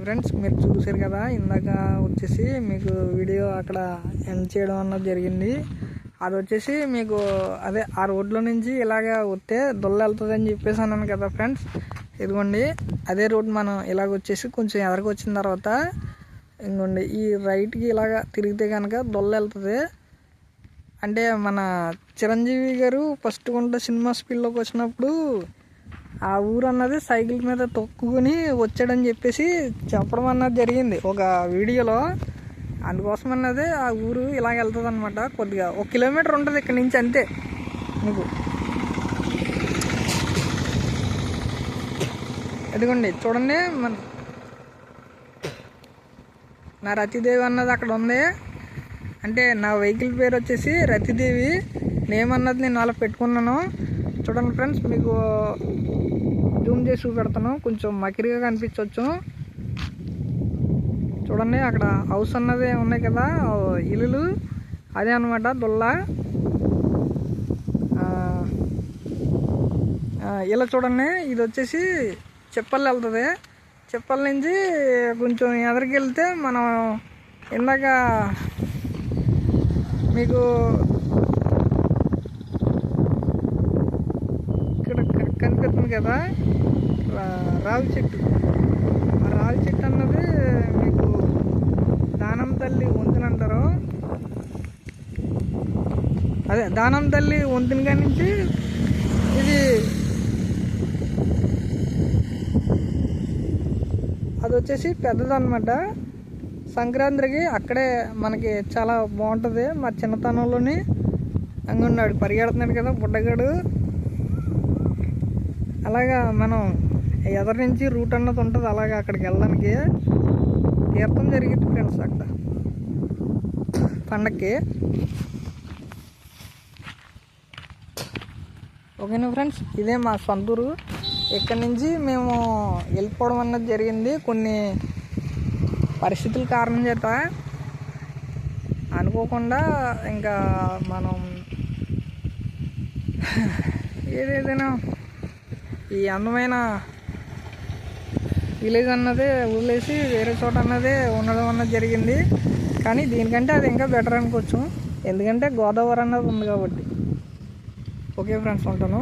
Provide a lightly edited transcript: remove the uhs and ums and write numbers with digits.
Friends, మీరు చూసారు కదా, ఇందాక వచ్చేసి మీకు వీడియో అక్కడ ఎండ్ చేయడం అన్నది జరిగింది. అది వచ్చేసి మీకు అదే ఆ రోడ్లో నుంచి ఇలాగ వస్తే దొల్ల వెళ్తుంది అని చెప్పేసి అన్నాను కదా ఫ్రెండ్స్. ఇదిగోండి అదే రోడ్. మనం ఇలాగ వచ్చేసి కొంచెం ఎదరికి వచ్చిన తర్వాత ఇంకోండి ఈ రైట్కి ఇలాగ తిరిగితే కనుక దొల్ల వెళ్తుంది. అంటే మన చిరంజీవి గారు ఫస్ట్ గుంట సినిమా స్పీడ్లోకి వచ్చినప్పుడు ఆ ఊరు అన్నది సైకిల్ మీద తొక్కుని వచ్చాడని చెప్పేసి చెప్పడం అన్నది జరిగింది ఒక వీడియోలో. అందుకోసం అన్నది ఆ ఊరు ఇలాగ వెళ్తుంది అనమాట. కొద్దిగా 1 కిలోమీటర్ ఉంటుంది ఇక్కడ నుంచి, అంతే. మీకు ఎదుగోండి చూడండి, నా రతిదేవి అన్నది అక్కడ ఉంది. అంటే నా వెహికల్ పేరు వచ్చేసి రతిదేవి. నేమ్ అన్నది నేను అలా పెట్టుకున్నాను. చూడండి ఫ్రెండ్స్, మీకు జూమ్ చేసి చూపెడతాను, కొంచెం మకిరిగా కనిపించవచ్చు. చూడండి అక్కడ హౌస్ అన్నది ఉన్నాయి కదా, ఇల్లులు, అదే అనమాట దొల్ల. ఇలా చూడండి, ఇది వచ్చేసి చెప్పల్ వెళ్తుంది. చెప్పల నుంచి కొంచెం ఎదరికి వెళ్తే మనం ఇందాక మీకు ఇక్కడ కనిపిస్తుంది కదా రావి చెట్టు. ఆ రావి చెట్టు అన్నది మీకు దానం తల్లి వంతెన అంటారు. అదే దానం తల్లి వంతెన కాడి నుంచి ఇది అది వచ్చేసి పెద్దదన్నమాట. సంక్రాంతికి అక్కడే మనకి చాలా బాగుంటుంది. మా చిన్నతనంలోని అంగున్నాడు పరిగెడుతున్నాడు కదా బుడ్డగాడు. అలాగా మనం ఎదరి నుంచి రూట్ అన్నది ఉంటుంది, అలాగా అక్కడికి వెళ్ళడానికి తీర్థం జరిగింది ఫ్రెండ్స్ అక్కడ పండక్కి. ఓకేనా ఫ్రెండ్స్, ఇదే మా సొంతూరు. ఇక్కడి నుంచి మేము వెళ్ళిపోవడం అన్నది జరిగింది కొన్ని పరిస్థితుల కారణం చేత. అనుకోకుండా ఇంకా మనం ఏదైనా ఈ అందమైన విలేజ్ అన్నది వదిలేసి వేరే చోట అన్నది ఉండడం అన్నది జరిగింది. కానీ దీనికంటే అది ఇంకా బెటర్ అనుకోవచ్చు, ఎందుకంటే గోదావరి అన్నది ఉంది కాబట్టి. ఓకే ఫ్రెండ్స్, ఉంటాను.